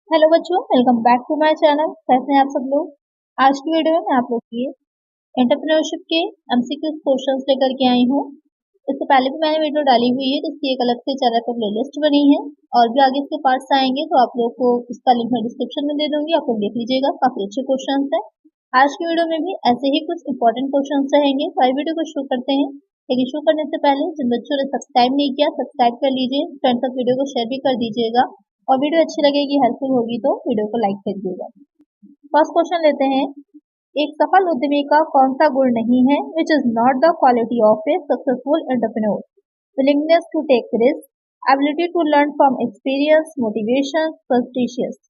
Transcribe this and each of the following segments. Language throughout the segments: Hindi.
हेलो बच्चों, welcome back to my channel. कैसे हैं आप सब लोग। आज की वीडियो में मैं आप लोग के एंटरप्रेन्योरशिप के एमसीक्यू क्वेश्चंस लेकर के आई हूँ। इससे पहले भी मैंने वीडियो डाली हुई है जिसकी एक अलग से चैनल पर प्लेलिस्ट बनी है और भी आगे इसके पार्ट्स आएंगे तो आप लोग को इसका लिंक मैं डिस्क्रिप्शन में दे दूंगी, आप लोग देख लीजिएगा। काफी अच्छे क्वेश्चन है। आज की वीडियो में भी ऐसे ही कुछ इंपॉर्टेंट क्वेश्चन रहेंगे। तो आई वीडियो को शुरू करते हैं, लेकिन शुरू करने से पहले जिन बच्चों ने सब्सक्राइब नहीं किया सब्सक्राइब कर लीजिए, फ्रेंड्स तक वीडियो को शेयर भी कर दीजिएगा और वीडियो अच्छी लगेगी, हेल्पफुल होगी तो वीडियो को लाइक करिएगा। फर्स्ट क्वेश्चन लेते हैं। एक सफल उद्यमी का कौन सा गुण नहीं है which is not the quality of a successful entrepreneur? Willingness to take risk, ability to learn from experience, motivation, suspicious.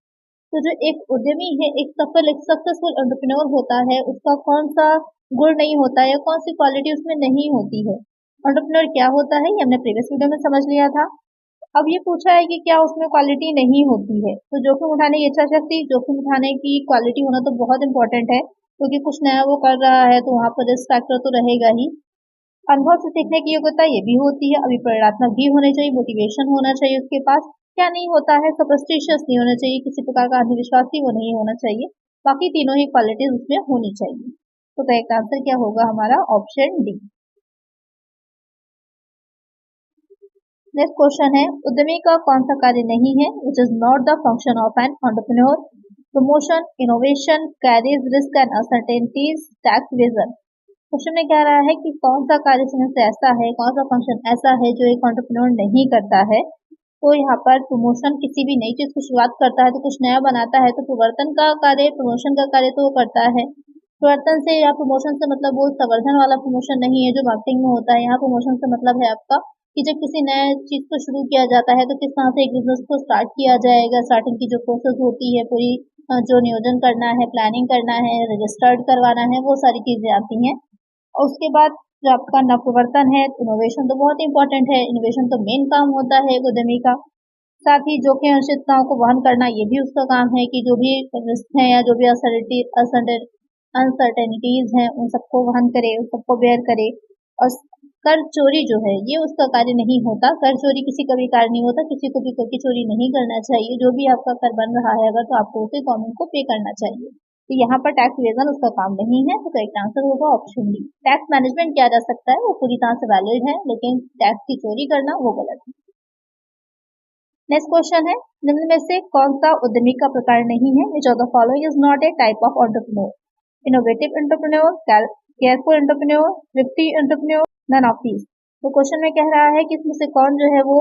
तो जो एक उद्यमी है, एक सक्सेसफुल एंटरप्रेन्योर होता है, उसका कौन सा गुण नहीं होता है या कौन सी क्वालिटी उसमें नहीं होती है? एंटरप्रेन्योर क्या होता है ये हमने प्रीवियस वीडियो में समझ लिया था। अब ये पूछा है कि क्या उसमें क्वालिटी नहीं होती है। तो जोखिम उठाने की इच्छा शक्ति, जोखिम उठाने की क्वालिटी होना तो बहुत इंपॉर्टेंट है, क्योंकि कुछ नया वो कर रहा है तो वहां पर रिस्क फैक्टर तो रहेगा ही। अनुभव से सीखने की योग्यता ये भी होती है, अभी प्रेरणात्मक भी होने चाहिए, मोटिवेशन होना चाहिए उसके पास। क्या नहीं होता है, सुपरस्टिशियस नहीं होना चाहिए, किसी प्रकार का अंधविश्वासी वो नहीं होना चाहिए। बाकी तीनों ही क्वालिटीज उसमें होनी चाहिए। तो करेक्ट आंसर क्या होगा हमारा? Option D. नेक्स्ट क्वेश्चन है, उद्यमी का कौन सा कार्य नहीं है which is not the function of an entrepreneur? Promotion, innovation, carries risk and uncertainties, tax evasion. Question में कह रहा है कि कौन सा कार्य इसमें से ऐसा है, कौन सा फंक्शन ऐसा है जो एक एंटरप्रेन्योर नहीं करता है। तो यहाँ पर प्रमोशन, किसी भी नई चीज की शुरुआत करता है तो कुछ नया बनाता है, तो प्रवर्तन का कार्य, प्रमोशन का कार्य तो वो करता है। प्रवर्तन से या प्रमोशन से मतलब वो संवर्धन वाला प्रमोशन नहीं है जो मार्केटिंग में होता है। यहाँ प्रमोशन से मतलब है आपका कि जब किसी नए चीज को शुरू किया जाता है तो किस तरह से एक बिजनेस को स्टार्ट किया जाएगा, स्टार्टिंग की जो प्रोसेस होती है पूरी, जो नियोजन करना है, प्लानिंग करना है, रजिस्टर्ड करवाना है, वो सारी चीजें आती हैं। और उसके बाद जो आपका नवप्रवर्तन है, इनोवेशन तो बहुत इंपॉर्टेंट है, इनोवेशन तो मेन काम होता है एक उद्यमी का। साथ ही जोखिम अनिश्चितताओं को वहन करना ये भी उसका काम है कि जो भी रिस्क है या जो भी अनसर्टेनिटीज हैं उन सबको वहन करे, उन सबको बेयर करे। और कर चोरी जो है ये उसका कार्य नहीं होता, कर चोरी किसी का भी कार्य नहीं होता, किसी को भी कर की चोरी नहीं करना चाहिए। जो भी आपका कर बन रहा है अगर तो आपको उसे गवर्नमेंट को पे करना चाहिए। तो यहाँ पर टैक्स इवेजन उसका काम नहीं है, तो करेक्ट आंसर होगा ऑप्शन डी। टैक्स मैनेजमेंट किया जा सकता है, वो पूरी तरह से वैलिड है, लेकिन टैक्स की चोरी करना वो गलत है। नेक्स्ट क्वेश्चन है, निम्न में से कौन सा उद्यमी का प्रकार नहीं है which of the following is not a type of entrepreneur? Innovative entrepreneur, careful entrepreneur, thrifty entrepreneur, none of these. तो क्वेश्चन में कह रहा है कि इसमें से कौन जो है वो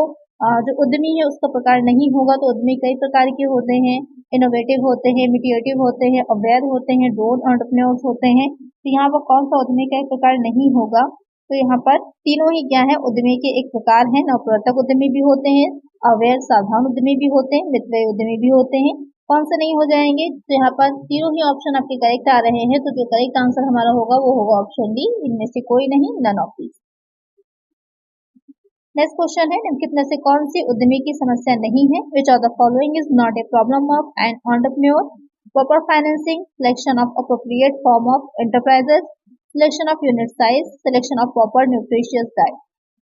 जो उद्यमी है उसका प्रकार नहीं होगा। तो उद्यमी कई प्रकार के होते हैं, इनोवेटिव होते हैं, मिटिएटिव होते हैं, अवेयर होते हैं, ड्रोन एंटरप्रेन्योर्स होते हैं। तो यहाँ पर कौन सा उद्यमी का एक प्रकार नहीं होगा? तो यहाँ पर तीनों ही क्या है, उद्यमी के एक प्रकार है। नवप्रवर्तक उद्यमी भी होते हैं, अवेयर सावधान उद्यमी भी होते हैं, मितव्ययी उद्यमी भी होते हैं। कौन से नहीं हो जाएंगे? तो यहाँ पर तीनों ही ऑप्शन आपके करेक्ट आ रहे हैं, तो जो करेक्ट आंसर हमारा होगा वो होगा ऑप्शन डी, इनमें से कोई नहीं, none of these. Next question है, निम्नलिखित में से कौन सी उद्यमी की समस्या नहीं है which of the following is not a problem of an entrepreneur? Proper financing, selection of appropriate form of enterprises, selection of unit size, selection of proper nutritious diet.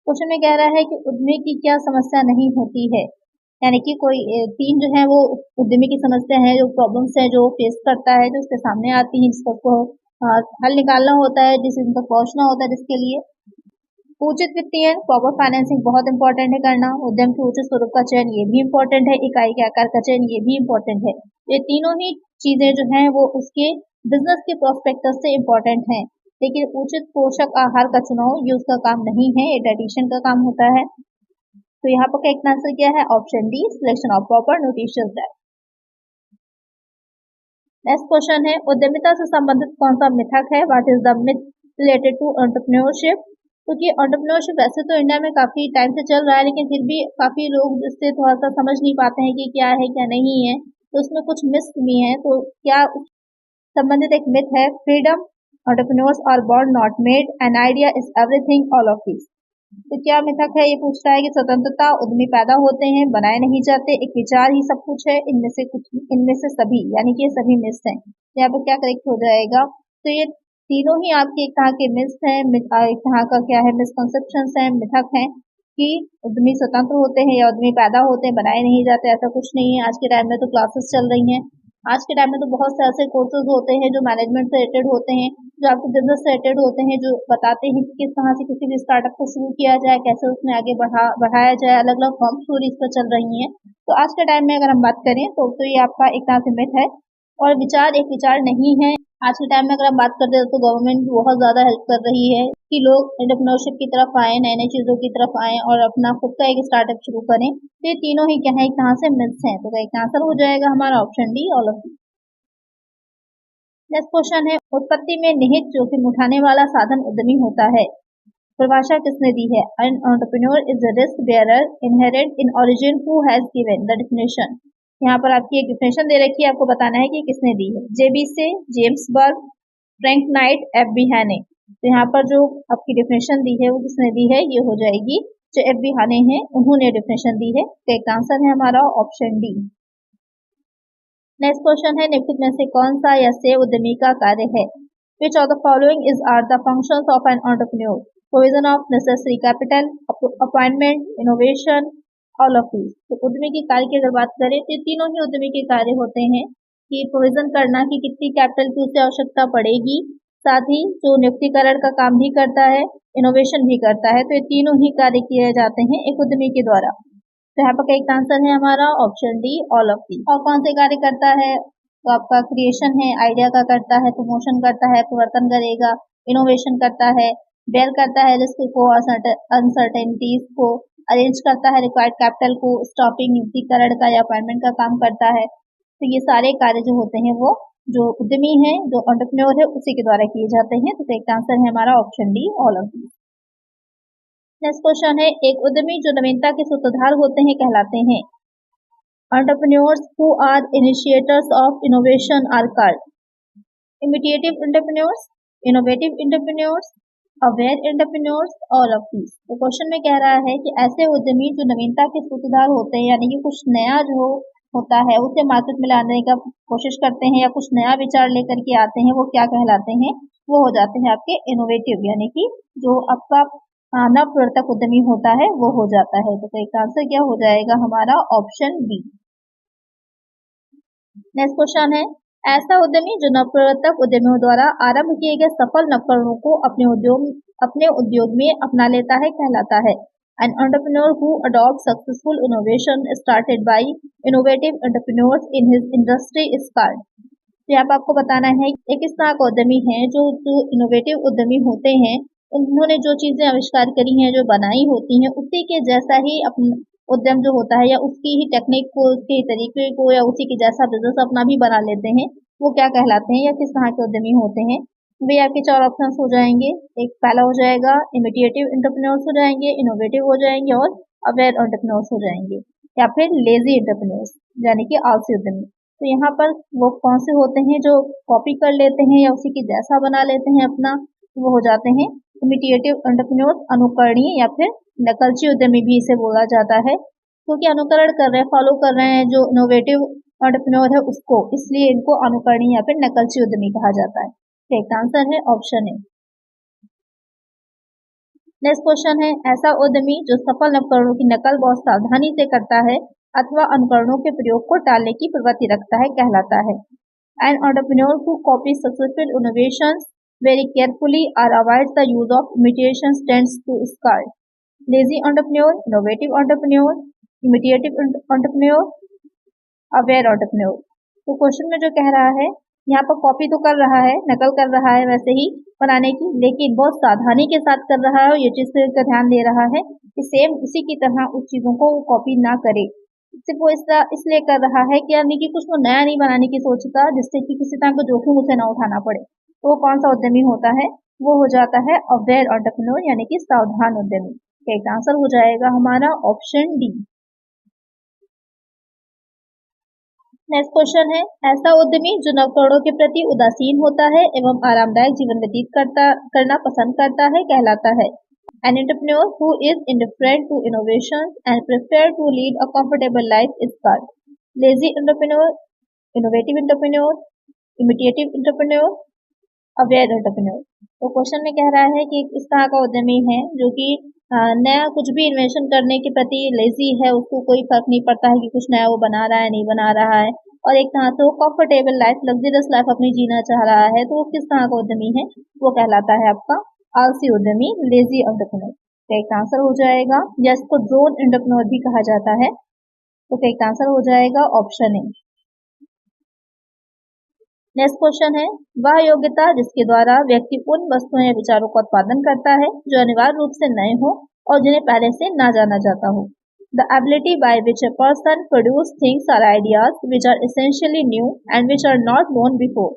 Question में कह रहा है कि उद्यमी की क्या समस्या नहीं होती है, यानी कि कोई तीन जो है वो उद्यमी की समस्या है, जो प्रॉब्लम्स है जो फेस करता है, जो उसके सामने आती है, जिसको हल निकालना होता है, डिसीजन तक पहुंचना होता है, जिसके लिए उचित वित्तीय, प्रॉपर फाइनेंसिंग बहुत इंपॉर्टेंट है करना, उद्यम के उचित स्वरूप का चयन ये भी इंपॉर्टेंट है, इकाई के आकार का चयन ये भी इंपॉर्टेंट है। ये तीनों ही चीजें जो हैं वो उसके बिजनेस के प्रोस्पेक्टस से इंपॉर्टेंट हैं, लेकिन उचित पोषक आहार का चुनाव ये उसका काम नहीं है, ये डाइटिशियन का काम होता है। तो यहाँ पर करेक्ट आंसर क्या है? Option D, selection of proper nutritious diet. Next question है, उद्यमिता से संबंधित कौन सा मिथक है? What is the myth related to entrepreneurship? क्योंकि एंटरप्रेन्योरशिप वैसे तो इंडिया में काफी टाइम से चल रहा है, लेकिन फिर भी काफी लोग इससे थोड़ा सा समझ नहीं पाते हैं कि क्या है क्या नहीं है, तो उसमें कुछ मिस भी है। तो क्या संबंधित एक मिथ है, freedom, entrepreneurs are born not made, an idea is everything, all of this. तो क्या मिथक है? ये पूछता है कि स्वतंत्रता, उद्यमी पैदा होते हैं, बनाए नहीं जाते, एक विचार ही सब कुछ है, इनमें से कुछ, इनमें से सभी, यानी कि ये सभी मिस हैं। तो यहाँ पर क्या करेक्ट हो जाएगा? तो ये तीनों ही आपके एक तरह के मिस हैं, एक तरह का क्या है, मिसकंसेप्शंस हैं, मिथक हैं। कि उद्यमी स्वतंत्र होते हैं या उद्यमी पैदा होते हैं, बनाए नहीं जाते, ऐसा कुछ नहीं है। आज के टाइम में तो क्लासेस चल रही हैं। आज के टाइम में तो बहुत से ऐसे कोर्सेज होते हैं जो मैनेजमेंट से रिलेटेड होते हैं, जो आपके बिजनेस से रिलेटेड होते हैं, जो बताते हैं कि किस तरह से किसी भी स्टार्टअप को शुरू किया जाए, कैसे उसमें आगे बढ़ाया जाए। अलग अलग फॉर्म स्टोरीज पर चल रही हैं। तो आज के टाइम में अगर हम बात करें तो ये आपका एक तरह से मिथ है और विचार एक विचार नहीं है। आज के टाइम में अगर हम बात करते हैं तो गवर्नमेंट भी बहुत ज्यादा हेल्प कर रही है कि लोग एंटरप्रेन्योरशिप की तरफ आए, नई नई चीजों की तरफ आए और अपना खुद का एक स्टार्टअप शुरू करें। तो ये तीनों ही क्या है, एक तरह से मिथ्स हैं। तो एक आंसर हो जाएगा हमारा option D, all of the. Next question है, उत्पत्ति में निहित जोखिम उठाने वाला साधन उद्यमी होता है। परिभाषा किसने दी है? An entrepreneur is a risk bearer inherent in origin who has given the definition. यहाँ पर आपकी एक डेफिनेशन दे रखी है, आपको बताना है कि किसने दी है। जेबी से, जेम्स बर्ग, फ्रैंक नाइट, एफ बी हैने। तो यहाँ पर जो आपकी डेफिनेशन दी है वो किसने दी है? ये हो जाएगी जो एफ बी हैने हैं, उन्होंने डेफिनेशन दी है। तो एक आंसर है हमारा ऑप्शन डी। नेक्स्ट क्वेश्चन है, निम्नलिखित में से कौन सा या से उद्यमी का कार्य है? Which of the following is are the functions of an entrepreneur? Provision of necessary capital, appointment, innovation, all of these. तो उद्यमी के कार्य की अगर बात करें तो तीनों ही उद्यमी के कार्य होते हैं कि प्रोविजन करना कि कितनी कैपिटल की उसे आवश्यकता पड़ेगी, साथ ही जो नियुक्तिकरण का काम भी करता है, इनोवेशन भी करता है। तो ये तीनों ही कार्य किए जाते हैं एक उद्यमी के द्वारा। तो यहाँ पर एक आंसर है हमारा option D, all of the. और कौन से कार्य करता है? तो आपका क्रिएशन है, आइडिया का करता है, प्रमोशन करता है, परिवर्तन करेगा, इनोवेशन करता है, बेयर करता है रिस्क को, अनसर्टेनिटीज को, अरेंज करता है रिक्वायर्ड कैपिटल को, स्टॉपिंग नियुक्तिकरण का या अपॉइंटमेंट का काम करता है। तो ये सारे कार्य जो होते हैं वो जो उद्यमी है, जो एंटरप्रेन्योर है, उसी के द्वारा किए जाते हैं। तो एक आंसर है हमारा option D, all of these. Next question है, एक उद्यमी जो नवीनता के सूत्रधार होते हैं कहलाते हैं। Entrepreneurs who are initiators of innovation are called imitative entrepreneurs, innovative entrepreneurs, aware entrepreneurs, all of these. तो क्वेश्चन में कह रहा है कि ऐसे उद्यमी जो नवीनता के सूत्रधार होते हैं, यानी कि कुछ नया जो होता है उसे मार्केट में लाने का कोशिश करते हैं या कुछ नया विचार लेकर के आते हैं, वो क्या कहलाते हैं? वो हो जाते हैं आपके इनोवेटिव, यानी कि जो आपका नवप्रवर्तक उद्यमी होता है वो हो जाता है। तो एक आंसर क्या हो जाएगा हमारा ऑप्शन बी। नेक्स्ट क्वेश्चन है, ऐसा उद्यमी जो नवप्रवर्तक उद्यमियों द्वारा आरंभ किए गए सफल नवकरणों को अपने उद्योग में अपना लेता है कहलाता है। An entrepreneur who adopts successful innovation started by innovative entrepreneurs in his industry is called। तो यहाँ पर आपको बताना है एक इस तरह का उद्यमी है जो इनोवेटिव उद्यमी होते हैं, उन्होंने जो चीजें आविष्कार करी हैं, जो बनाई होती हैं, उसी के जैसा ही अपना उद्यम जो होता है या उसकी ही टेक्निक को, उसके तरीके को या उसी के जैसा बिजनेस अपना भी बना लेते हैं, वो क्या कहलाते हैं या किस तरह के उद्यमी होते हैं? वे आपके चार ऑप्शन हो जाएंगे। एक पहला हो जाएगा इमिटेटिव एंटरप्रेन्योर्स हो जाएंगे, इनोवेटिव हो जाएंगे और अवेयर एंटरप्रेन्योर्स हो जाएंगे, या फिर लेजी एंटरप्रेन्योर्स यानी कि आलसी उद्यमी। तो यहाँ पर वो कौन से होते हैं जो कॉपी कर लेते हैं या उसी के जैसा बना लेते हैं अपना? वो हो जाते हैं इमिटेटिव एंटरप्रेन्योर्स, अनुकरणीय या फिर नकलची उद्यमी भी इसे बोला जाता है, क्योंकि अनुकरण कर रहे हैं, फॉलो कर रहे हैं जो इनोवेटिव एंटरप्रेन्योर है उसको, इसलिए इनको अनुकरणीय या फिर नकलची उद्यमी कहा जाता है। तो एक आंसर है ऑप्शन ए। नेक्स्ट क्वेश्चन है, ऐसा उद्यमी जो सफल नवकरणों की नकल बहुत सावधानी से करता है अथवा अनुकरणों के प्रयोग को टालने की प्रवृत्ति रखता है कहलाता है। An entrepreneur who copies successful innovations very carefully or avoids the use of imitations tends to is called lazy entrepreneur, innovative entrepreneur, imitative entrepreneur, aware entrepreneur। तो क्वेश्चन में जो कह रहा है, यहाँ पर कॉपी तो कर रहा है, नकल कर रहा है वैसे ही बनाने की, लेकिन बहुत सावधानी के साथ कर रहा है और ये चीज का ध्यान दे रहा है कि सेम उसी की तरह उस चीजों को वो कॉपी ना करे। सिर्फ वो इसलिए कर रहा है कि यानी कि कुछ वो नया नहीं बनाने की सोचता, जिससे कि किसी तरह का जोखिम उसे ना उठाना पड़े। तो वो कौन सा उद्यमी होता है? वो हो जाता है अवेयर एंटरप्रेन्योर, यानी कि सावधान उद्यमी। एक आंसर हो जाएगा हमारा ऑप्शन डी। नेक्स्ट क्वेश्चन है, ऐसा उद्यमी जो नवकरणों के प्रति उदासीन होता है एवं आरामदायक जीवन व्यतीत करना पसंद करता है कहलाता है। An entrepreneur who is indifferent to innovations and prefer to lead a comfortable life is called lazy entrepreneur, innovative entrepreneur, imitative entrepreneur, aware entrepreneur. तो क्वेश्चन में कह रहा है कि इस तरह का उद्यमी है जो कि नया कुछ भी इन्वेंशन करने के प्रति लेजी है, उसको कोई फर्क नहीं पड़ता है कि कुछ नया वो बना रहा है नहीं बना रहा है, और एक तरह से वो कंफर्टेबल लाइफ, लग्जरियस लाइफ अपनी जीना चाह रहा है, तो वो किस तरह का उद्यमी है, वो कहलाता है आपका आलसी उद्यमी, लेजी एंटरप्रेन्योर। तो एक आंसर हो जाएगा, या इसको ड्रोन एंटरप्रेन्योर भी कहा जाता है। तो एक आंसर हो जाएगा ऑप्शन ए। नेक्स्ट क्वेश्चन है, वह योग्यता जिसके द्वारा व्यक्ति उन वस्तुओं या विचारों का उत्पादन करता है जो अनिवार्य रूप से नए हो और जिन्हें पहले से ना जाना जाता हो। The ability by which a person produce things or ideas which are essentially new and which are not known before.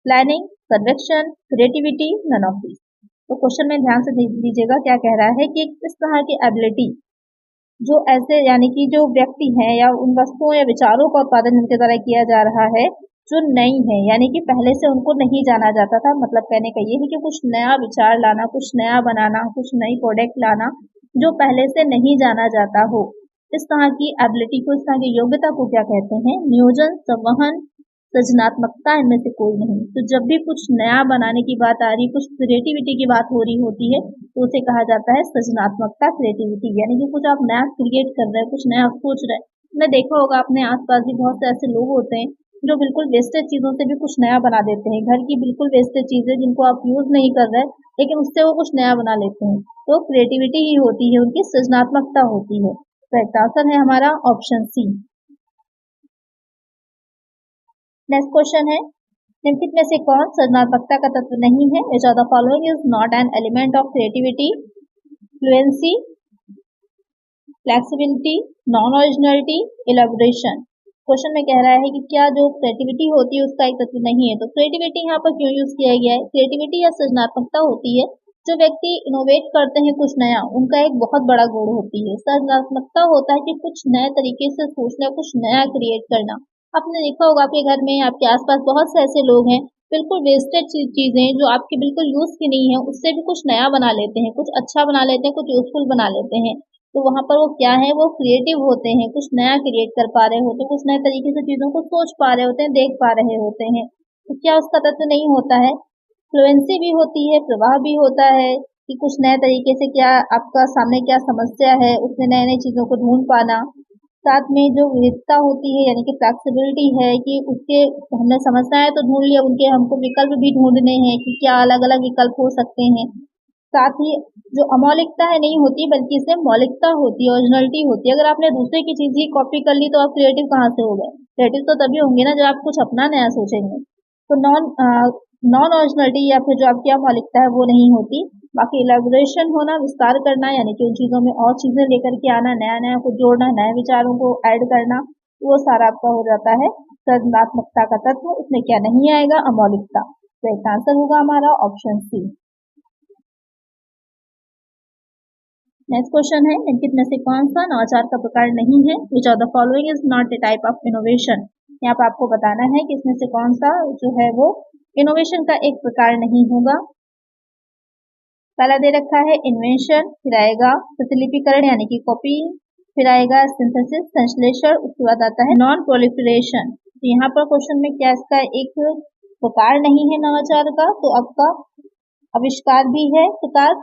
Planning, conviction, creativity, none of these. तो क्वेश्चन में ध्यान से दीजिएगा क्या कह रहा है कि इस तरह की एबिलिटी जो ऐसे यानी कि जो व्यक्ति हैं या उन वस्तुओं या विचारों का उत्पादन जिनके द्वारा किया जा रहा है जो नई है, यानी कि पहले से उनको नहीं जाना जाता था। मतलब कहने का ये है कि कुछ नया विचार लाना, कुछ नया बनाना, कुछ नई प्रोडक्ट लाना जो पहले से नहीं जाना जाता हो। इस तरह की एबिलिटी को, इस तरह की योग्यता को क्या कहते हैं? नियोजन, संवहन, सृजनात्मकता इनमें से कोई नहीं। तो जब भी कुछ नया बनाने की बात आ रही, कुछ क्रिएटिविटी की बात हो रही होती है, तो उसे कहा जाता है सृजनात्मकता, क्रिएटिविटी। यानी कि कुछ आप नया क्रिएट कर रहे हैं, कुछ नया सोच रहे हैं। मैं देखा होगा अपने आसपास भी बहुत से ऐसे लोग होते हैं जो बिल्कुल वेस्टेज चीजों से भी कुछ नया बना देते हैं। घर की बिल्कुल वेस्टेज चीजें जिनको आप यूज नहीं कर रहे, लेकिन उससे वो कुछ नया बना लेते हैं। तो क्रिएटिविटी ही होती है, उनकी सृजनात्मकता होती है। तो इसका आंसर है हमारा ऑप्शन सी। नेक्स्ट क्वेश्चन है, निम्नलिखित में से कौन सृजनात्मकता का तत्व नहीं है? Which of the following is not an element of creativity? Fluency, flexibility, non originality, elaboration. Question में कह रहा है कि क्या जो क्रिएटिविटी होती है उसका एक तत्व नहीं है। तो क्रिएटिविटी यहाँ पर क्यों यूज किया गया है? क्रिएटिविटी या सृजनात्मकता होती है जो व्यक्ति इनोवेट करते हैं कुछ नया, उनका एक बहुत बड़ा गुण होती है। सृजनात्मकता होता है कि कुछ नए तरीके से सोचना, कुछ नया क्रिएट करना। आपने देखा होगा आपके घर में, आपके आसपास बहुत से ऐसे लोग हैं, बिल्कुल वेस्टेज चीजें जो आपके बिल्कुल यूज की नहीं है, उससे भी कुछ नया बना लेते हैं, कुछ अच्छा बना लेते हैं, कुछ यूजफुल बना लेते हैं। तो वहां पर वो क्या है, वो क्रिएटिव होते हैं, कुछ नया क्रिएट कर पा रहे होते हैं, कुछ नए तरीके से चीजों को सोच पा रहे होते हैं, देख पा रहे होते हैं। तो क्या उसका तत्व नहीं होता है? फ्लुएंसी भी होती है, प्रवाह भी होता है कि कुछ नए तरीके से क्या आपका सामने क्या समस्या है, उसमें नए नए चीजों को ढूंढ पाना। साथ में जो विविधता होती है यानी कि फ्लेक्सिबिलिटी है कि उसके हमने समस्याएं तो ढूंढ लिया, उनके हमको विकल्प भी ढूंढने हैं कि क्या अलग अलग विकल्प हो सकते हैं। साथ ही जो अमौलिकता है नहीं होती, बल्कि इसमें मौलिकता होती है, ओरिजिनलिटी होती है। अगर आपने दूसरे की चीज ही कॉपी कर ली तो आप क्रिएटिव कहाँ से हो गए? क्रिएटिव तो तभी होंगे ना जब आप कुछ अपना नया सोचेंगे। तो नॉन ओरिजिनलिटी या फिर जो आपकी अमौलिकता है वो नहीं होती। बाकी इलेबोरेशन होना, विस्तार करना, यानी कि उन चीजों में और चीजें लेकर के आना, नया नया कुछ जोड़ना, नए विचारों को ऐड करना, वो सारा आपका हो जाता है सृजनात्मकता का तत्व। उसमें क्या नहीं आएगा? अमौलिकता। तो इसका आंसर होगा हमारा ऑप्शन सी। नेक्स्ट क्वेश्चन है, निम्नलिखित में से कौन सा नवाचार का प्रकार नहीं है? Which of the following is not a type of innovation? यहाँ पर आपको बताना है कि इसमें से कौन सा जो है वो इनोवेशन का एक प्रकार नहीं होगा। पहला दे रखा है इन्वेंशन, फिर आएगा प्रतिलिपिकरण यानी कि कॉपी, फिर आएगा सिंथेसिस, संश्लेषण, उसके बाद आता है नॉन प्रोलिफरेशन। तो यहाँ पर क्वेश्चन में क्या इसका एक प्रकार नहीं है नवाचार का? तो आपका आविष्कार भी है प्रकार,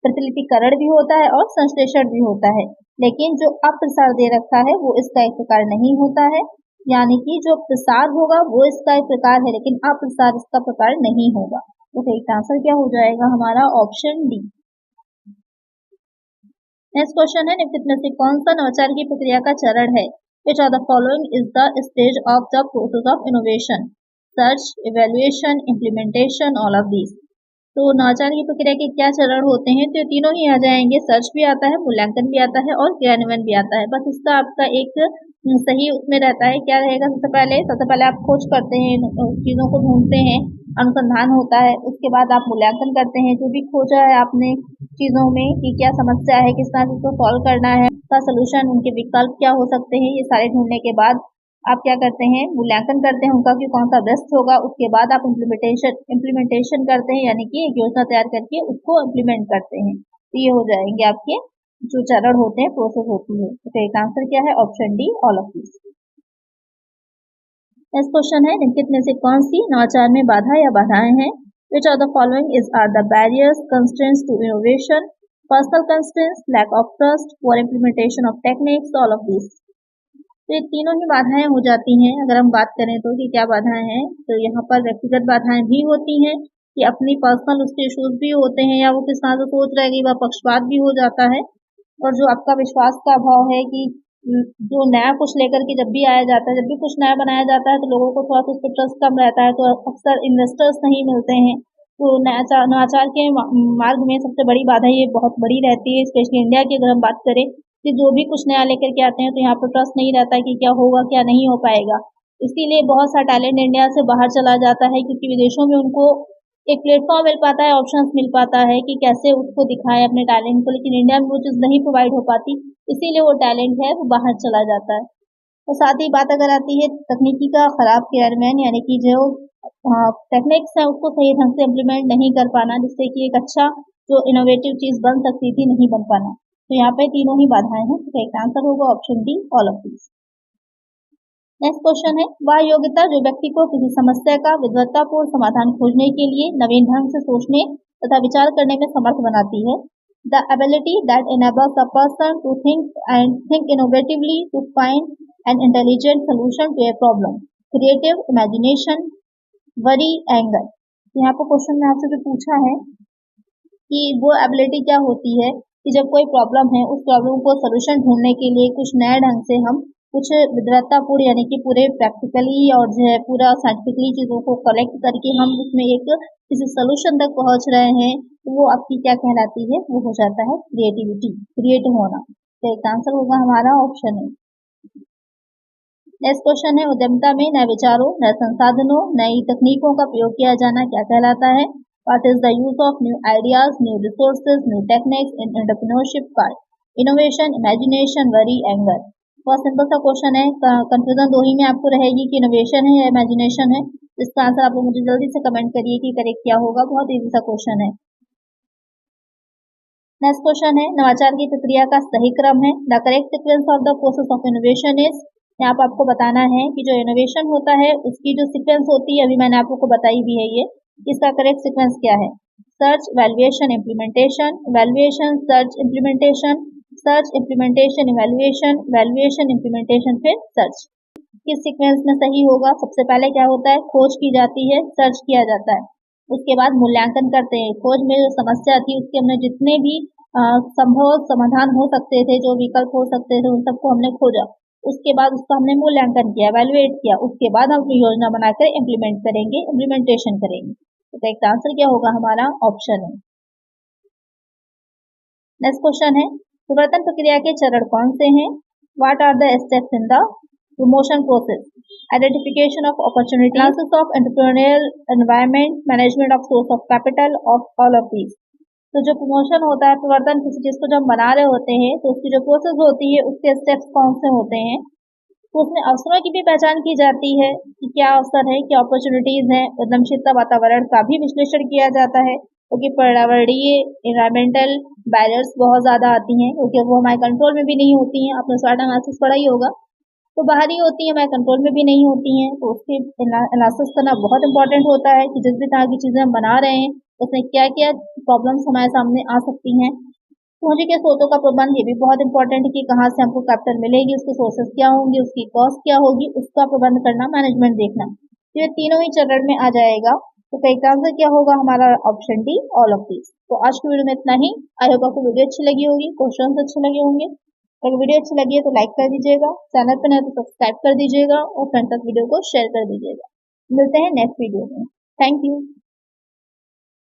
प्रतिलिपिकरण भी होता है और संश्लेषण भी होता है, लेकिन जो अप्रसार दे रखा है वो इसका एक प्रकार नहीं होता है। यानी कि जो प्रसार होगा वो इसका एक प्रकार है, लेकिन अप्रसार इसका प्रकार नहीं होगा। तो इसका आंसर क्या हो जाएगा हमारा? Option D. नेक्स्ट क्वेश्चन है, निम्नलिखित में से कौन सा नवाचार की प्रक्रिया का चरण है? Which of the following is the stage of the process of innovation? Search, evaluation, implementation, all of these. तो नवाचार की प्रक्रिया के क्या चरण होते हैं? तो ये तीनों ही आ जाएंगे। सर्च भी आता है, मूल्यांकन भी आता है और क्रियान्वयन भी आता है। बस इसका आपका एक सही उसमें रहता है, क्या रहेगा? सबसे पहले आप खोज करते हैं, चीजों को ढूंढते हैं, अनुसंधान होता है। उसके बाद आप मूल्यांकन करते हैं, जो भी खोजा है आपने चीजों में कि क्या समस्या है, किस तरह से उसको सॉल्व करना है, उसका सोल्यूशन, उनके विकल्प क्या हो सकते हैं, ये सारे ढूंढने के बाद आप क्या करते हैं? मूल्यांकन करते हैं उनका कि कौन सा बेस्ट होगा। उसके बाद आप इम्प्लीमेंटेशन करते हैं, यानी कि एक योजना तैयार करके उसको इम्प्लीमेंट करते हैं। तो ये हो जाएंगे आपके जो चरण होते हैं, प्रोसेस होती है। तो इसका आंसर क्या है? Option D, all of this. Next question है, निम्नलिखित में से कौन सी नवाचार में बाधा या बाधाएं हैं? Which of the following is are the barriers, constraints to innovation? Personal constraints, lack of trust, poor implementation of techniques, all of this. तो ये तीनों ही बाधाएं हो जाती हैं। अगर हम बात करें तो कि क्या बाधाएं हैं, तो यहाँ पर व्यक्तिगत बाधाएं भी होती हैं कि अपनी पर्सनल उसके इश्यूज भी होते हैं, या वो किस तरह से सोच रहा है कि वह पक्षपात भी हो जाता है। और जो आपका विश्वास का अभाव है कि जो नया कुछ लेकर के जब भी आया जाता है, जब भी कुछ नया बनाया जाता है, तो लोगों को थोड़ा सा उस पर ट्रस्ट कम रहता है, तो अक्सर इन्वेस्टर्स नहीं मिलते हैं। तो नवाचार के मार्ग में सबसे बड़ी बाधा ये बहुत बड़ी रहती है, स्पेशली इंडिया की अगर हम बात करें कि जो भी कुछ नया लेकर के आते हैं तो यहाँ पर ट्रस्ट नहीं रहता है कि क्या होगा क्या नहीं हो पाएगा। इसीलिए बहुत सा टैलेंट इंडिया से बाहर चला जाता है, क्योंकि विदेशों में उनको एक प्लेटफॉर्म मिल पाता है, ऑप्शंस मिल पाता है कि कैसे उसको दिखाएं अपने टैलेंट को, लेकिन इंडिया में वो चीज़ नहीं प्रोवाइड हो पाती, इसीलिए वो टैलेंट है वो बाहर चला जाता है। और साथ ही बात अगर आती है तकनीकी का खराब क्रियान्वयन, यानी कि जो टेक्निक्स है उसको सही ढंग से इम्प्लीमेंट नहीं कर पाना, जिससे कि एक अच्छा जो इनोवेटिव चीज़ बन सकती थी नहीं बन पाना। तो यहाँ पे तीनों ही बाधाएं हैं। तो एक आंसर होगा option D, all of this. Next question है, वह योग्यता जो व्यक्ति को किसी समस्या का विद्वत्तापूर्ण समाधान खोजने के लिए नवीन ढंग से सोचने तथा विचार करने में समर्थ बनाती है। The ability that enables a person to think innovatively to find an intelligent solution to a problem. Creative imagination, worry, anger. यहाँ पर क्वेश्चन में आपसे जो पूछा है कि वो एबिलिटी क्या होती है कि जब कोई प्रॉब्लम है उस प्रॉब्लम को सोल्यूशन ढूंढने के लिए कुछ नए ढंग से हम कुछ विद्वत्तापूर्ण यानी कि पूरे प्रैक्टिकली और जो है पूरा साइंटिफिकली चीज़ों को कलेक्ट करके हम उसमें एक किसी सोल्यूशन तक पहुंच रहे हैं, तो वो आपकी क्या कहलाती है, वो हो जाता है क्रिएटिविटी, क्रिएटिव होना। तो एक आंसर होगा हमारा ऑप्शन है। नेक्स्ट क्वेश्चन है, उद्यमिता में नए विचारों, नए संसाधनों, नई तकनीकों का प्रयोग किया जाना क्या कहलाता है? What is the use of new ideas, new resources, new techniques in entrepreneurship part? Innovation, imagination, worry, anger. बहुत सिंपल सा क्वेश्चन है, कंफ्यूजन दो ही में आपको रहेगी कि इनोवेशन है या इमेजिनेशन है। इसका आंसर आप लोग मुझे जल्दी से कमेंट करिए कि करेक्ट क्या होगा। बहुत इजी सा क्वेश्चन है। नेक्स्ट क्वेश्चन है, नवाचार की प्रक्रिया का सही क्रम है। The correct sequence of the process of innovation is. यहाँ पर आपको बताना है कि जो इनोवेशन होता है उसकी जो सीक्वेंस होती है, अभी मैंने आप लोग को बताई भी है ये, इसका करेक्ट सीक्वेंस क्या है? Search, valuation, implementation, valuation, search, implementation, search, implementation, evaluation, valuation, implementation, फिर सर्च। किस सीक्वेंस में सही होगा? सबसे पहले क्या होता है, खोज की जाती है, सर्च किया जाता है, उसके बाद मूल्यांकन करते हैं। खोज में जो समस्या थी उसके हमने जितने भी संभव समाधान हो सकते थे, जो विकल्प हो सकते थे, उन सबको हमने खोजा। उसके बाद उसका हमने मूल्यांकन किया, वैल्यूएट किया, उसके बाद हम योजना बनाकर इम्प्लीमेंट करेंगे, इम्प्लीमेंटेशन करेंगे। तो एक आंसर क्या होगा हमारा? ऑप्शन है। नेक्स्ट क्वेश्चन है, प्रवर्तन प्रक्रिया के चरण कौन से हैं? What are the steps in the promotion process? Identification of opportunity, analysis of entrepreneurial environment, management of source of capital, of all of these. तो जो प्रमोशन होता है, प्रवर्तन किसी चीज को जब बना रहे होते हैं तो उसकी जो प्रोसेस होती है उसके स्टेप्स कौन से होते हैं? तो उसमें अवसरों की भी पहचान की जाती है कि क्या अवसर है, क्या अपॉर्चुनिटीज हैं। उद्यमशीलता वातावरण का भी विश्लेषण किया जाता है, क्योंकि पर्यावरणीय इन्वायरमेंटल बैरियर्स बहुत ज़्यादा आती हैं, क्योंकि वो हमारे कंट्रोल में भी नहीं होती हैं। आपने स्वाट एनालिसिस पढ़ा ही होगा, तो बाहरी होती है, हमारे कंट्रोल में भी नहीं होती हैं। तो उसके एनालिसिस करना बहुत इंपॉर्टेंट होता है कि जिस भी तरह की चीज़ें हम बना रहे हैं उसमें क्या क्या प्रॉब्लम्स हमारे सामने आ सकती हैं। पूंजी के स्रोतों का प्रबंध, ये भी बहुत इंपॉर्टेंट है कि कहाँ से हमको कैपिटल मिलेगी, उसके सोर्सेस क्या होंगे, उसकी कॉस्ट क्या होगी, उसका प्रबंध करना, मैनेजमेंट देखना। तो ये तीनों ही चरण में आ जाएगा। तो करेक्ट आंसर क्या होगा हमारा? Option D, all of these. तो आज की वीडियो में इतना ही। आई होप आपको वीडियो अच्छी लगी होगी, क्वेश्चन अच्छे लगे होंगे। अगर वीडियो अच्छी लगी है तो लाइक कर दीजिएगा, चैनल पर नए तो सब्सक्राइब कर दीजिएगा और फ्रेंड तक वीडियो को शेयर कर दीजिएगा। मिलते हैं नेक्स्ट वीडियो में। Thank you.